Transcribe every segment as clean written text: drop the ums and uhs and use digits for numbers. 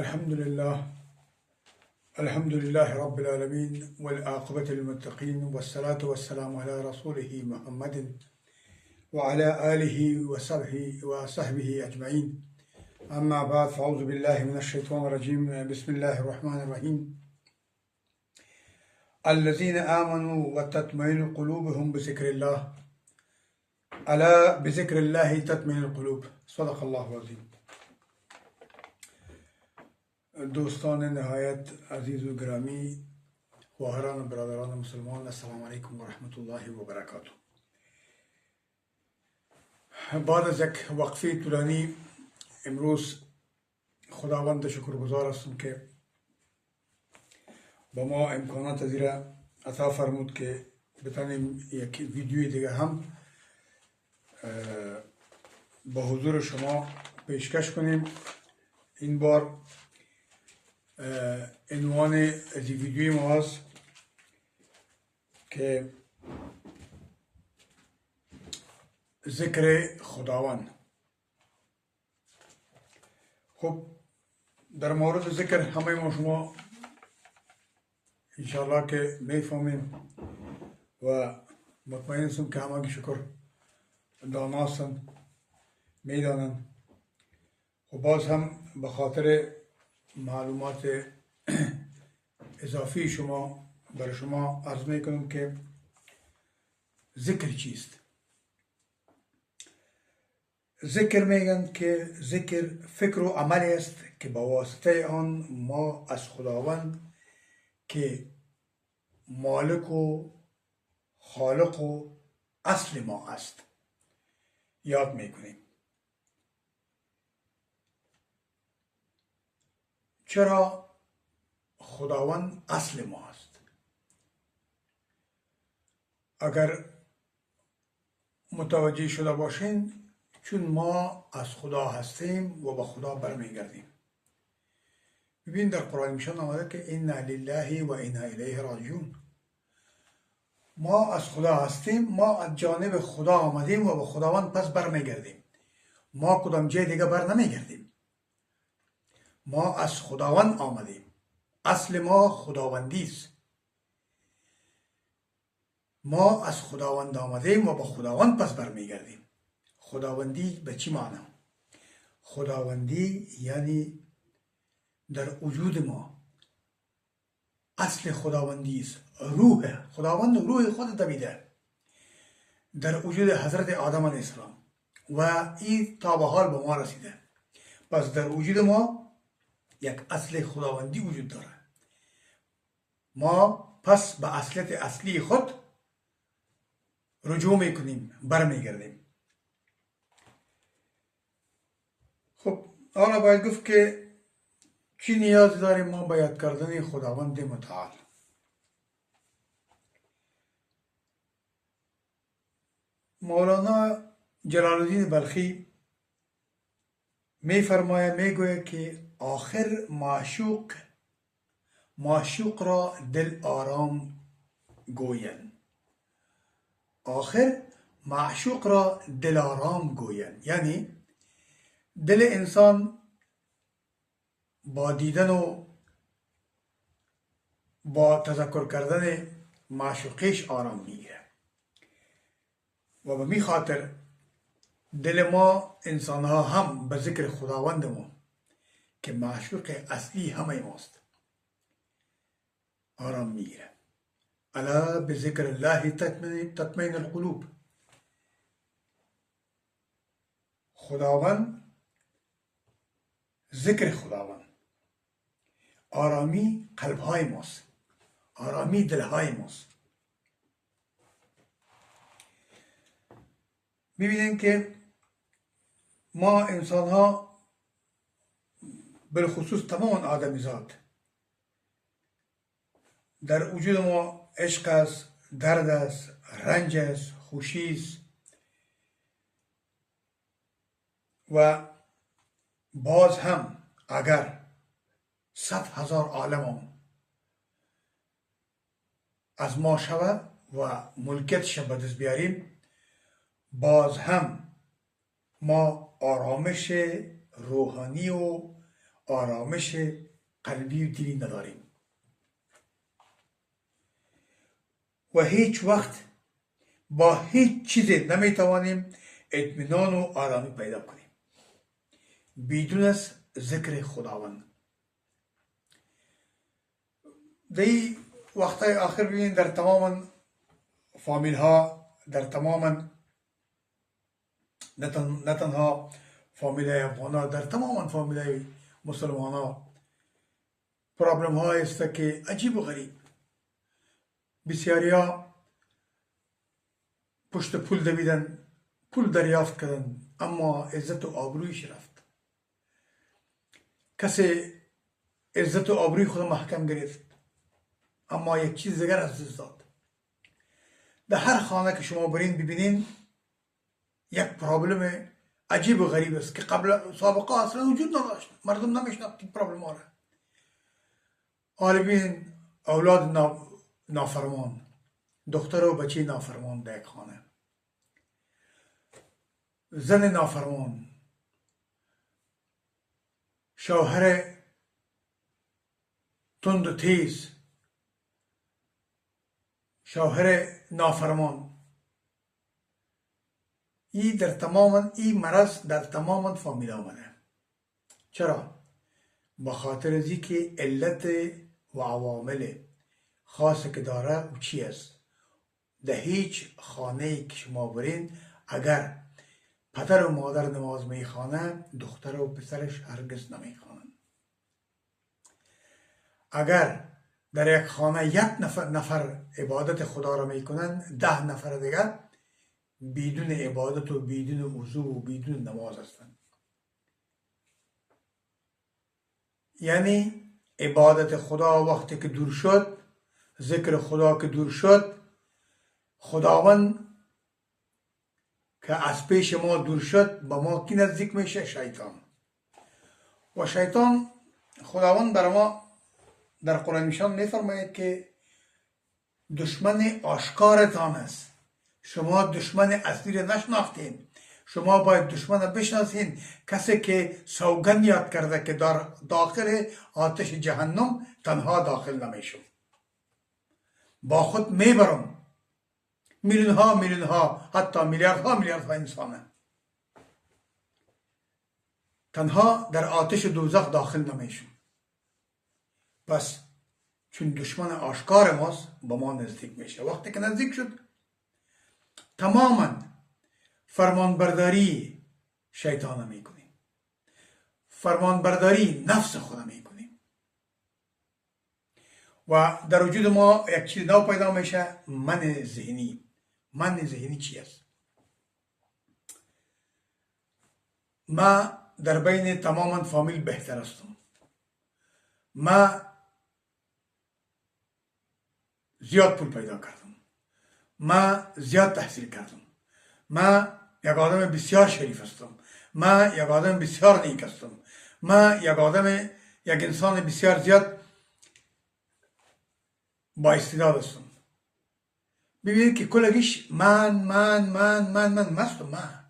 الحمد لله الحمد لله رب العالمين والعاقبة للمتقين والصلاة والسلام على رسوله محمد وعلى آله وصحبه أجمعين. أما بعد، فأعوذ بالله من الشيطان الرجيم. بسم الله الرحمن الرحيم. الذين آمنوا وتطمئن قلوبهم بذكر الله ألا بذكر الله تطمئن القلوب. صدق الله العظيم. دوستان نهایت عزیز و گرامی، خواهران و برادران مسلمان، السلام علیکم و رحمت الله و برکاته. بعد از یک وقفه طولانی امروز خداوند شکرگزار هستم که با ما امکانات زیرا عطا فرمود که بتانیم یک ویدیوی دیگه هم با حضور شما پیشکش کنیم. این بار عنوان از ویدیوی ما هست که ذکر خداوند. خب در مورد ذکر همه ما شما انشاءالله که میفهمیم و مطمئن هستم که همه شکر داناستن میدانن. خب باز هم به خاطر معلومات اضافی شما برای شما عرض میکنم که ذکر چیست. ذکر میگن که ذکر فکر و عملی است که با واسطه آن ما از خداوند که مالک و خالق و اصل ما است یاد میکنیم. چرا خداوند اصل ما است؟ اگر متوجه شده باشین، چون ما از خدا هستیم و به خدا برمیگردیم. ببین در قرآن میشان آمده که انا لله و انا الیه راجعون. ما از خدا هستیم، ما از جانب خدا آمدیم و به خداوند پس برمیگردیم. ما کدام جای دیگه بر نمیگردیم. ما از خداوند آمدیم. اصل ما خداوندی است. ما از خداوند آمدیم و به خداوند پس برمیگردیم. خداوندی به چی معنی؟ خداوندی یعنی در وجود ما اصل خداوندی است. روح خداوند روح خود دویده در وجود حضرت آدم علیه السلام و این تا به حال به ما رسیده. پس در وجود ما یک اصل خداوندی وجود داره. ما پس به اصلیت اصلی خود رجوع میکنیم، برمیگردیم. خب حالا باید گفت که چی نیاز داریم ما به یاد کردن خداوند متعال. مولانا جلال الدین بلخی میگوید که آخر معشوق را دل آرام گوین. آخر معشوق را دل آرام گوین، یعنی دل انسان با دیدن و با تذکر کردن معشوقش آرام میگیره و به می خاطر دل ما انسان ها هم به ذکر خداوند ما که معشوق اصلی همه ماست آرام میگیره. الا بذکر الله تطمئن القلوب. خداوند، ذکر خداوند آرامی قلبهای ماست، آرامی دلهای ماست. میبینیم که ما انسان ها بالخصوص تمام آدمیزاد در وجود ما عشق است، درد است، رنج است، خوشی است و باز هم اگر 100,000 عالم از ما شود و ملکیتش به دست بیاریم، باز هم ما آرامش روحانی و آرامش قلبی و دلی نداریم و هیچ وقت با هیچ چیزی نمیتوانیم اطمینان و آرامی پیدا کنیم بدون از ذکر خداوند. در این وقتهای آخر ببینید در تمام فامیل ها، در تمام نه تنها فامیل های افغان ها، در تمام فامیل های مسلمان ها پرابلم ها است که عجیب و غریب بسیاری ها پشت پول دویدن، پول دریافت کردن، اما عزت و آبرویش رفت. کسی عزت و آبروی خود محکم گرفت اما یک چیز دیگر از دست داد. در هر خانه که شما برین ببینین یک پرابلم عجیب و غریب است که قبل سابقه اصلا وجود نداشت، مردم نمیشناخت این پرابلم ها را. حالا ببین اولاد نافرمان، دختر و بچه نافرمان در یک خانه، زن نافرمان، شوهر تند و تیز، شوهر نافرمان. این مرض در تمام فامیل آمده. چرا؟ بخاطر از که علت و عوامل خاصی که داره و چی است. در هیچ خانه که شما برین اگر پدر و مادر نماز میخوانه دختر و پسرش هرگز نمیخوانند. اگر در یک خانه یک نفر عبادت خدا را میکنن 10 نفر دیگر بدون عبادت و بدون وضو و بدون نماز هستند. یعنی عبادت خدا وقتی که دور شد، ذکر خدا که دور شد، خداوند که از پیش ما دور شد با ما کی نزدیک میشه؟ شیطان. و شیطان خداوند بر ما در قرآن میشان میفرماید که دشمن آشکارتان است. شما دشمن اصلی را نشناختین، شما باید دشمن را بشناسین. کسی که سوگند یاد کرده که در داخل آتش جهنم تنها داخل نمیشم، با خود میبرم میلیون ها حتی میلیاردها انسانه، تنها در آتش دوزخ داخل نمیشم. پس چون دشمن آشکار ماست با ما نزدیک میشه. وقتی که نزدیک شد تماما فرمانبرداری شیطان میکنیم، فرمانبرداری نفس خود میکنیم و در وجود ما یک چیز نو پیدا میشه، من ذهنی. من ذهنی چی است؟ ما در بین تماما فامیل بهتر هستم، ما زیاد پول پیدا کردم، ما زیاد تحصیل کردم، ما یک آدم بسیار شریف هستم، ما یک آدم بسیار نیک هستم، ما یک انسان بسیار زیاد با استعداد هستم. ببینید که کلگیش من مستم.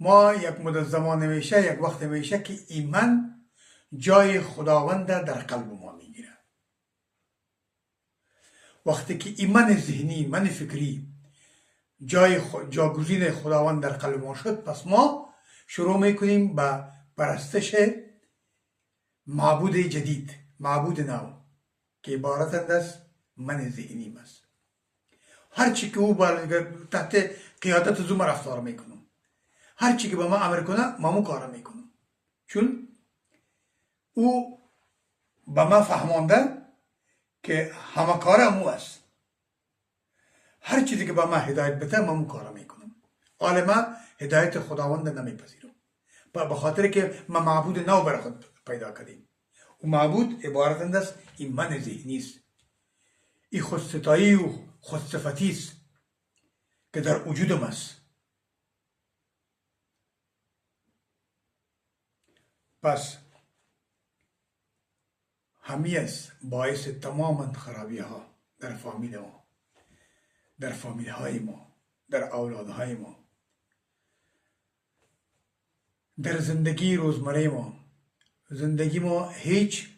ما یک مدت زمان میشه، یک وقت میشه که ایمان جای خداوند در قلب ما میگیره. وقتی که ایمان ذهنی، ایمان فکری جاگزین خداوند در قلب ما شد، پس ما شروع میکنیم به پرستش معبود جدید، معبود نو که عبارتند از من ذهنی است. هرچی که او تحت قیادت زوم رفتار میکنم، هرچی که به ما امر کنه ما کار میکنم، چون او به ما فهمانده که همه کار امو است. هر چیزی که به ما هدایت بده ما کار میکنم. حالا ما هدایت خداوند نمیپذیرم به خاطر که ما معبود نو برای خود پیدا کردیم. و معبود عبارتند است این من ذهنی است، این خودستایی و خودصفتی است که در وجودم است. پس همی است باعث تماما خرابی ها در فامیل ما، در فامیل های ما، در اولادهای ما، در زندگی روزمره ما. زندگی ما هیچ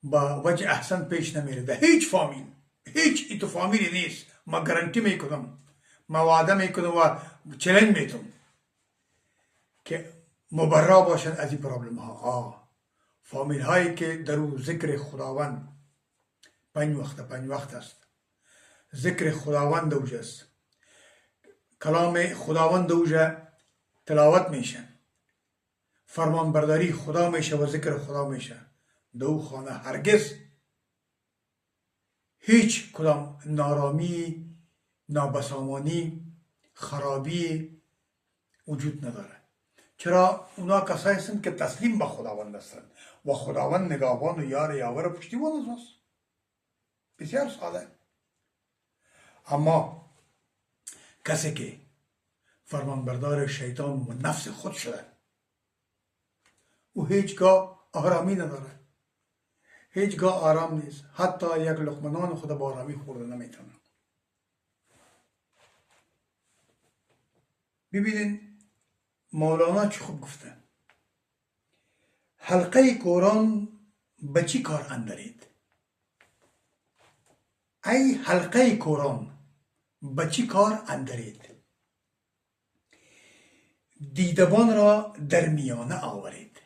با وجه احسن پیش نمیره. در هیچ فامیل، هیچ ایتو فامیلی نیست، ما گارانتی میکنم، ما وعده میکنم و چلنج میتونم که مبرا باشن از این پرابلم ها. فامیل هایی که در او ذکر خداوند 5 وقت است، ذکر خداوند اوجه است، کلام خداوند اوجه تلاوت میشه، فرمان برداری خدا میشه و ذکر خدا میشه، دو خانه هرگز هیچ کدام نارامی، نابسامانی، خرابی وجود نداره. چرا؟ اونا کسایی هستند که تسلیم به خداوند هستند و خداوند نگاهبان و یار یاور و پشتیبان اوست. بسیار ساده. اما کسی که فرمانبردار شیطان و نفس خود شده، او هیچگاه آرامی نداره، هیچگاه آرام نیست، حتی یک لقمه نان خود با آرامی خورده نمیتونه. ببینین مولانا چی خوب گفته، حلقه قرآن به چی کار اندرید؟ ای حلقه قرآن به چی کار اندرید؟ دیدبان را در میانه آورید.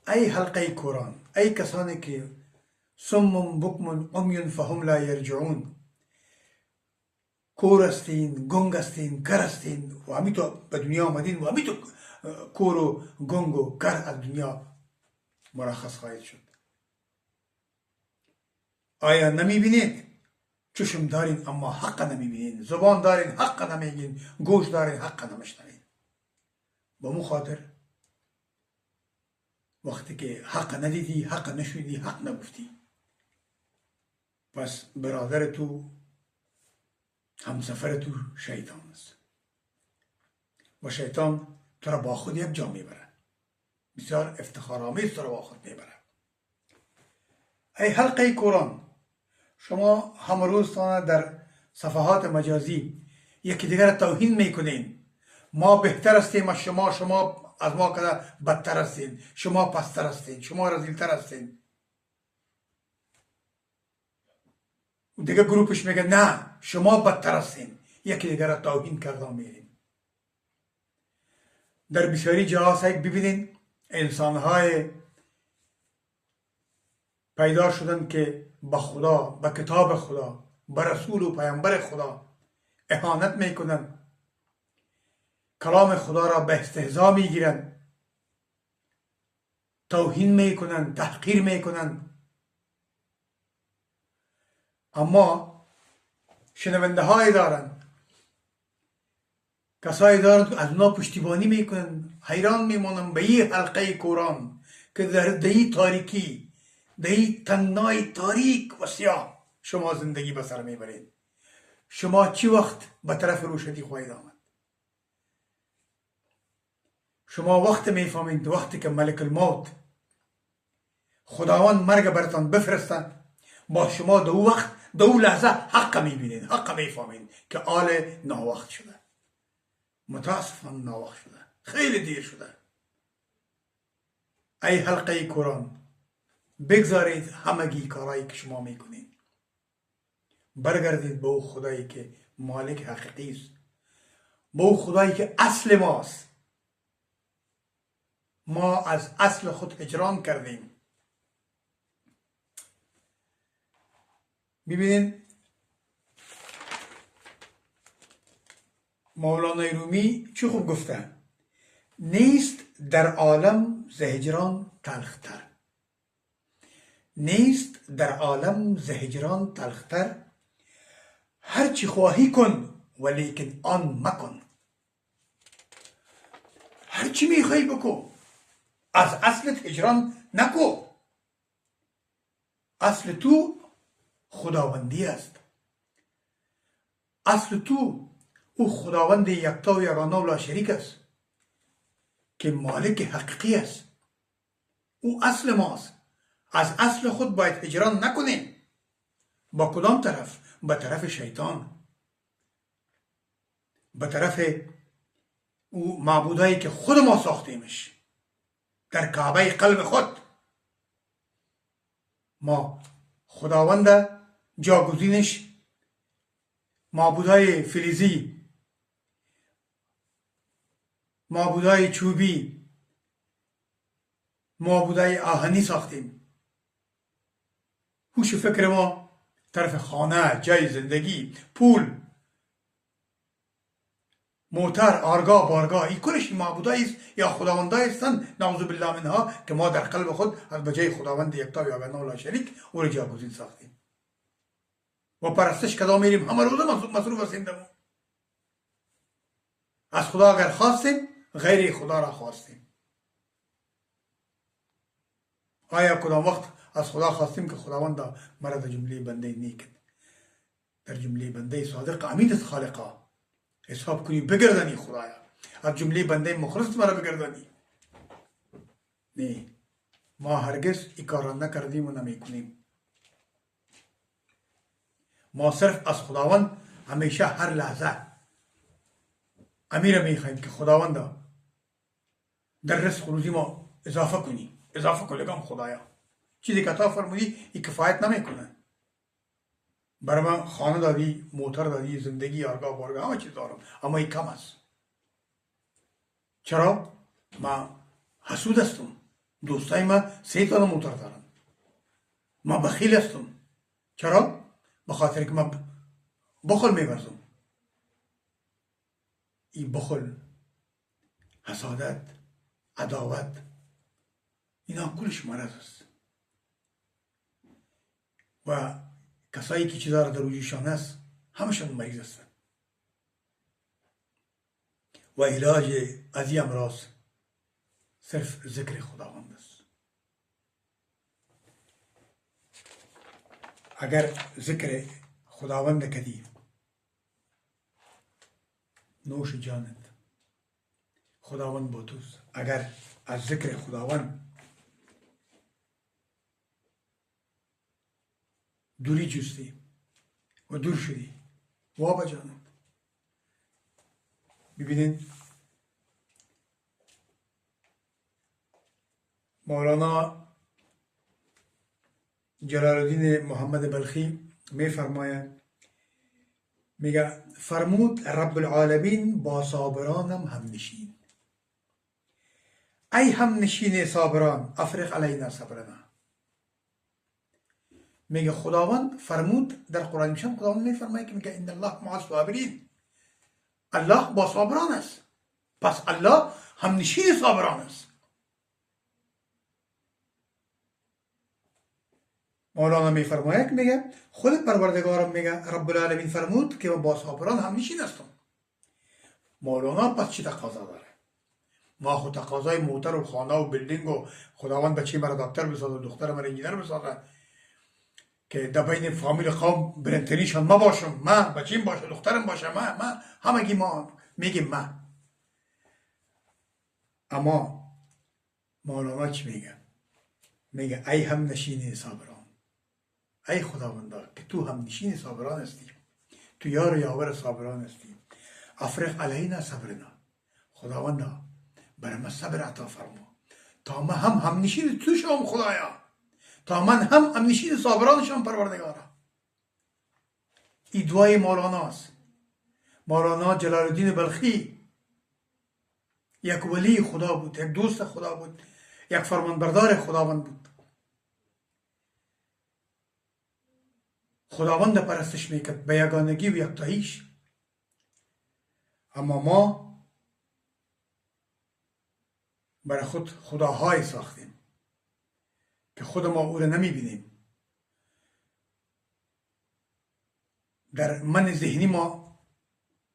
ای حلقه قرآن، ای کسانی که صم بکم عمی فهم لا یرجعون، کور هستین، گنگ هستین، کر هستین و همینطور به دنیا آمدین و همینطور کور و گنگ و کر از دنیا مرخص خواهید شد. آیا نمی بینید؟ چشم دارین اما حق نمی بینین، زبان دارین حق نمیگین، گوش دارین حق نمیشنوین. با مو خاطر وقتی که حق ندیدی، حق نشنیدی، حق نگفتی، پس برادر تو، همسفر تو شیطان است و شیطان تو را با خود یک جا میبره، بسیار افتخارآمیز تو را با خود میبره. ای حلقه قرآن، شما همه روز در صفحات مجازی یکی دیگر توهین میکنین، ما بهتر هستیم از شما، شما از ما کده بدتر هستین، شما پستر هستین، شما رزیلتر هستین. دیگه گروپش میگه نه شما بدتر هستین، یکی دیگر توهین کرده میرین. در بسیاری جاها سعی ببینین انسانهای پیدا شدن که به خدا، به کتاب خدا، به رسول و پیامبر خدا اهانت میکنن، کلام خدا را به استهزا میگیرن، توهین میکنن، تحقیر میکنن. اما شنونده های دارن، کسایی دارن که از اونا پشتیبانی میکنن. حیران میمونم به این حلقه قرآن که در این تاریکی، در این تنگنای تاریک و سیاه شما زندگی بسر میبرید. شما چی وقت به طرف روشنی خواهید آمد؟ شما وقت میفهمید وقتی که ملک الموت خداوند مرگ براتان بفرستن، با شما دو وقت، دو لحظه حق میبینید، حق میفهمید که آل ناوقت شده. متاسفانه ناوقت شده، خیلی دیر شده. ای حلقه قرآن، بگذارید همگی کارهایی که شما میکنید، برگردید به او خدایی که مالک حقیقی است، به او خدایی که اصل ماست. ما از اصل خود هجران کردیم. ببینید مولانا رومی چه خوب گفته، نیست در عالم ز هجران تلختر، نیست در عالم ز هجران تلختر، هرچی خواهی کن ولیکن آن مکن. هرچی میخوای بکو، از اصلت هجران نکو. اصل تو خداوندی است، اصل تو او خداوند یکتا و یگانه و لا شریک است که مالک حقیقی است. او اصل ماست. از اصل خود باید هجران نکنیم. با کدام طرف؟ به طرف شیطان، به طرف او معبودایی که خود ما ساختیمش. در کعبه قلب خود ما خداوند جاگزینش معبودهای فلزی، معبودهای چوبی، معبودهای آهنی ساختیم. هوش فکر ما طرف خانه، جای زندگی، پول، موتر، آرگاه، بارگاه، این کلش معبودایی است یا خداوندایی هستند نعوذ بالله منها که ما در قلب خود از بجای خداوند یکتا و یگانه و لا شریک او را جاگزین ساختیم و پرستش کدا میریم همه روزه مصروف هستیم. از خدا اگر خواستیم غیر خدا را خواستیم. آیا کدام وقت از خدا خواستیم که خداوند مرا در جمله بنده نیک، در جمله بنده صادق امین خالقا حساب کنی بگردانی خدایا، از جمله بنده مخلص مرا بگردانی؟ نه، ما هرگز این کار را نکردیم و نمیکنیم. ما صرف از خداوند همیشه هر لحظه امیر میخوایم که خداوند در رزق روزی ما اضافه کنی، اضافه کن لگم خدایا. چیزی که تا فرمودی این کفایت نمیکنه. برای من خانه دادی، موتر دادی، زندگی، آرگاه، بارگاه، همه چیز دارم، اما این کم است. چرا؟ من حسود هستم. دوستای من 3 تا موتر دارن. من بخیل هستم. چرا؟ بخاطر که من بخل میورزم. این بخل، حسادت، عداوت، اینا کلش مرض است و کسایی که چیزا را در وجودشان است همشان مریض هستند و علاج از این امراض صرف ذکر خداوند است. اگر ذکر خداوند کردی نوش جانت، خداوند با توست. اگر از ذکر خداوند دوری جستی و دور شدی وابا جانت. ببینید مولانا جلال الدین محمد بلخی می فرماید، میگه فرمود رب العالمین با صابرانم هم نشین. ای هم نشین صابران افرغ علینا صبرنا. میگه خداوند فرمود در قرآن میشم، خداوند میفرماید که میگه ان الله مع الصابرین، الله با صابران است. پس الله هم نشین صابران است. مولانا میفرماید که میگه خود پروردگارم میگه رب العالمین فرمود که با صابران هم نشین هستم. مولانا پس چی تقاضا داره؟ ما خود تقاضای موتر و خانه و بلدینگ و خداوند بچه مرا دکتر بسازه، دختر مرا انجینر بسازه که در بین فامیل قوم برنتنیشان ما باشم، من بچیم باشه، دخترم باشه، من همگی ما میگیم من. اما مولانا چی میگه؟ میگه ای هم نشین صابران، ای خداوندا که تو هم نشین صابران هستی، تو یار و یاور صابران هستی، افرغ علینا صبرنا. خداوندا برای من صبر عطا فرما تا من هم نشین تو شم خدایا، تا من هم نشین صابران شم پروردگارا. این دعای مولانا است. مولانا جلال الدین بلخی یک ولی خدا بود، یک دوست خدا بود، یک فرمانبردار خداوند بود. خداوند پرستش میکرد به یگانگی و یکتاییش. اما ما برای خود خداهای ساختیم که خود ما او را نمیبینیم. در من ذهنی ما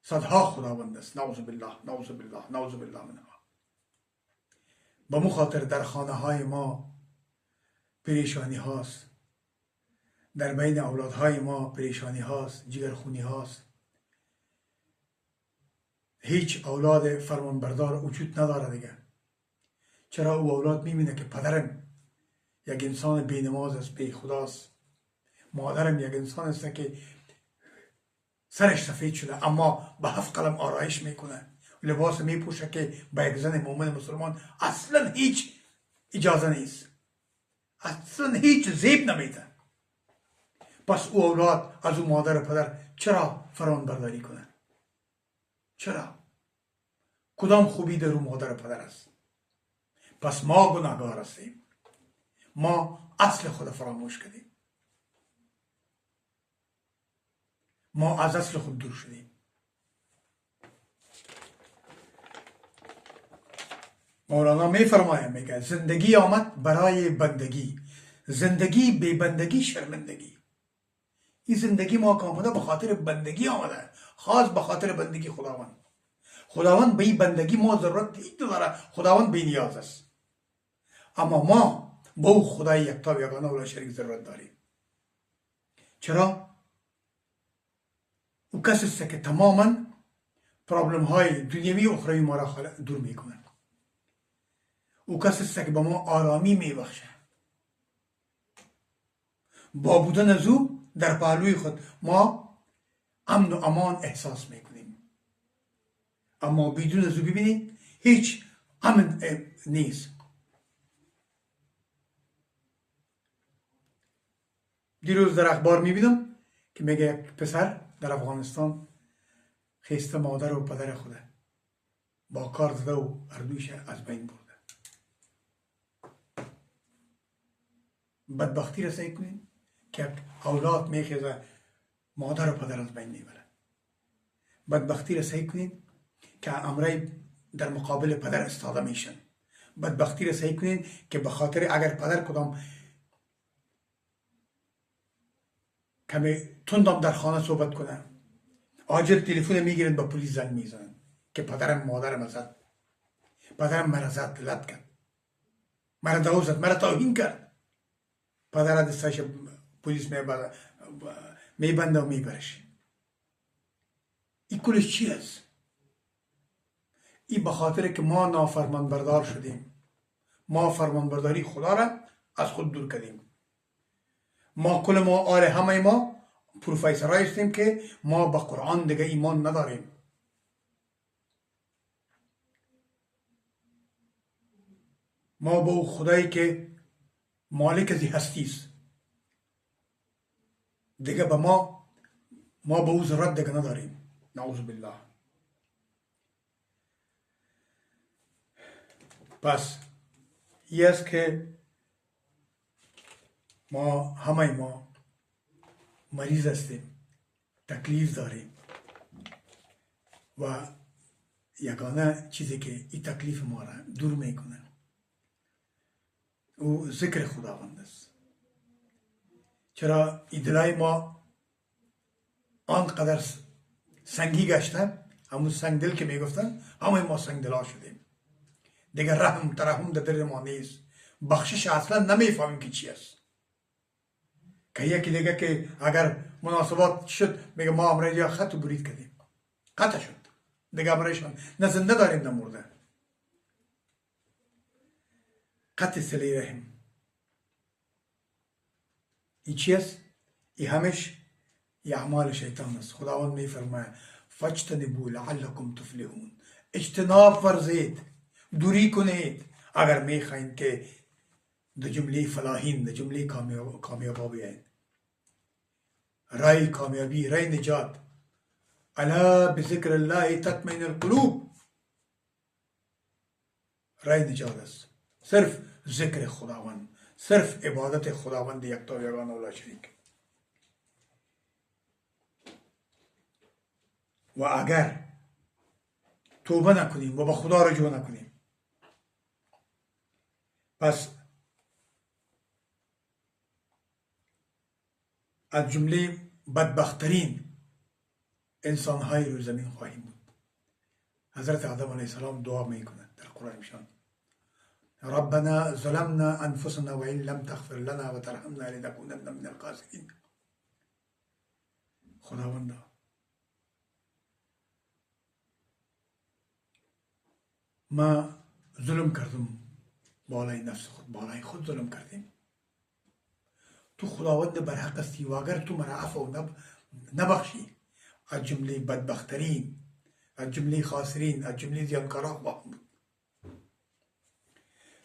صدها خداوند است. نعوذ بالله، نعوذ بالله، نعوذ بالله منها. به مو خاطر در خانه های ما پریشانی هاست، در بین اولادهای ما پریشانی هاست، جگرخونی هاست. هیچ اولاد فرمانبردار وجود نداره دیگه. چرا او اولاد میبینه که پدرم یک انسان بینماز است، بی خداست، مادرم یک انسان است که سرش سفید شده اما به 7 قلم آرایش میکنه، لباس میپوشه که به یک زن مومن مسلمان اصلا هیچ اجازه نیست، اصلا هیچ زیب نمیده. پس او اولاد از او مادر و پدر چرا فرمان برداری کنن؟ چرا؟ کدام خوبی در او مادر و پدر است؟ پس ما گناهگار هستیم، ما اصل خود فراموش کردیم، ما از اصل خود دور شدیم. مولانا می فرماید، میگه زندگی آمد برای بندگی، زندگی بی بندگی شرمندگی. این زندگی ما که آمده به خاطر بندگی آمده، خاص به خاطر بندگی خداوند. خداوند به این بندگی ما ضرورت هیچ نداره، خداوند بی نیاز است. اما ما به او خدای یکتا و یگانه و لا شریک ضرورت داریم. چرا؟ او کسی است که تماما پرابلم های دنیوی و اخروی ما را دور میکنه. او کسی است که به ما آرامی میبخشه. با بودن از او در پهلوی خود ما امن و امان احساس میکنیم. اما بدون از او ببینید هیچ امن نیست. دیروز در اخبار میبینم که میگه یک پسر در افغانستان خسته مادر و پدر خوده با کار زده و اردوش از بین برده. بدبختی را سعی کنین که اولاد میخیزه مادر و پدر از بین میبره. بدبختی را سعی کنین که امره در مقابل پدر استاده میشن. بدبختی را سعی کنین که به خاطر اگر پدر کدام کمی تندم در خانه صحبت کنه، عاجل تلفن میگیرن به پلیس زنگ میزنن که پدرم مادرم زد، پدرم مرا زد، لط کرد، مرا دو زد، مرا توهین کرد. پدر دستش پلیس میبنده و میبرش. این کلش چی است؟ این به خاطر که ما نافرمان بردار شدیم، ما فرمان برداری خدا را از خود دور کردیم. ما کل ما همه ما پروفیسرای هستیم که ما به قرآن دیگه ایمان نداریم. ما به او خدایی که مالک از هستی است دیگه به ما به او ضرورت دیگه نداریم. نعوذ بالله. پس این است که همه ما مریض هستیم، تکلیف داریم و یگانه چیزی که این تکلیف ما را دور میکنه او ذکر خداوند است. چرا این دلای ما آنقدر سنگی گشته، همون سنگ دل که میگفتن، همه ما سنگ دلا شدیم دیگه. رحم ترحم در دل ما نیست، بخشش اصلا نمیفهمیم که چی است. که یکی دیگه که اگر مناسبات شد میگه ما امره یا خط و برید کردیم، قطع شد دیگه، امرهشان نه زنده داریم نه مرده. قطع صله رحم این چی است؟ این همش اعمال شیطان است. خداوند میفرماید فاجتنبوا لعلکم تفلحون، اجتناب ورزید، دوری کنید اگر میخواین که در جمله فلاحین، در جمله کامیابا بیاید. رای کامیابی، رای نجات. الا بذکر الله تطمئن القلوب. رای نجات است صرف ذکر خداوند، صرف عبادت خداوند یکتا و یگانه و لا شریک. و اگر توبه نکنیم و به خدا رجوع نکنیم، پس از جمله بدبخترین انسانهای روی زمین خواهیم بود. حضرت آدم علیه السلام دعا میکنند در قرآن میشان ربنا ظلمنا انفسنا و ان لم تغفر لنا و ترحمنا لنکونن من الخاسرین. خداوندا ما ظلم کردم بالای نفس خود، بالای خود ظلم کردیم. تو خداوند برحق هستی و اگر تو مرا عفو نبخشی، از جمله بدبخترین، از جمله خاسرین، از جمله زیانکارا خواهم بود.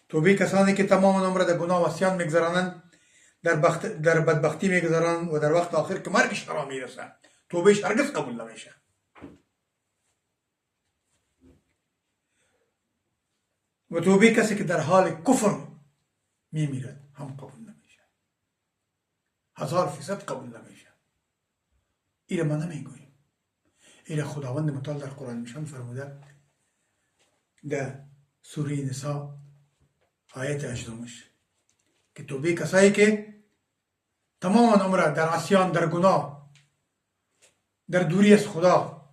توبه کسانی که تمام عمر در گناه و عصیان میگذرانند، در بدبختی میگذرانند و در وقت آخر که مرگش را میرسه توبهش هرگز قبول نمیشه. و توبه کسی که در حال کفر میمیرد هم قبول نمیشه، 1000% قبول نمیشه. ایره ما نمیگوییم، ایره خداوند متعال در قرآن میشان فرموده در سوره نساء آیت 8 که توبه کسایی که تمام عمر در عصیان، در گناه، در دوری از خدا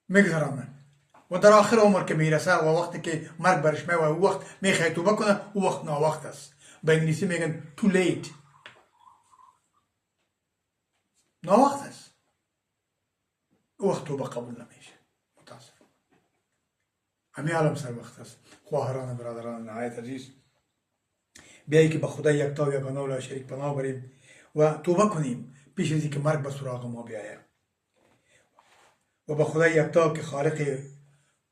میگذرانه و در آخر عمر که میرسه و وقتی که مرگ برش میوه او وقت میخواه توبه کنه، او وقت ناوقت است. به انگلیسی میگن too late، ناوقت است، او وقت توبه قبول نمیشه. متاسف همین عالم سر وقت است. خواهران برادران نهایت عزیز، بیایی که به خدا یکتا و یگانه و لا شریک پناه بریم و توبه کنیم پیش از اینکه مرگ به سراغ ما بیاید و به خدا یکتا که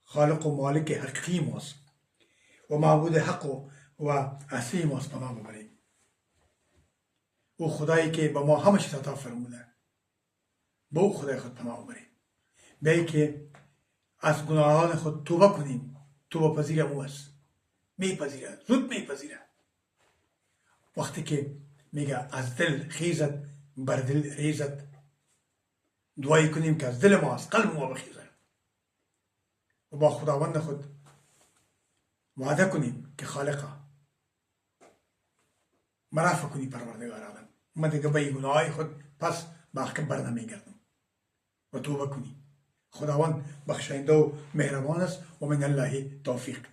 خالق و مالک حقیقی ماست و معبود حق و اصلی ماست پناه ببریم. او خدایی که به ما همه چیز عطا فرموده، به او خدای خود پناه ببریم. بیایی که از گناهان خود توبه کنیم. توبه پذیر او است، میپذیره، زود میپذیره. وقتی که میگه از دل خیزد بر دل ریزد، دعایی کنیم که از دل ما، از قلب ما بخیزد و با خداوند خود وعده کنیم که خالقا مرافع کنی پروردگار عالم، من دیگه به گناهای خود پس باقی بر نمیگردم و توبه کنی. خداوند بخشنده و مهربان است و من الله توفیق.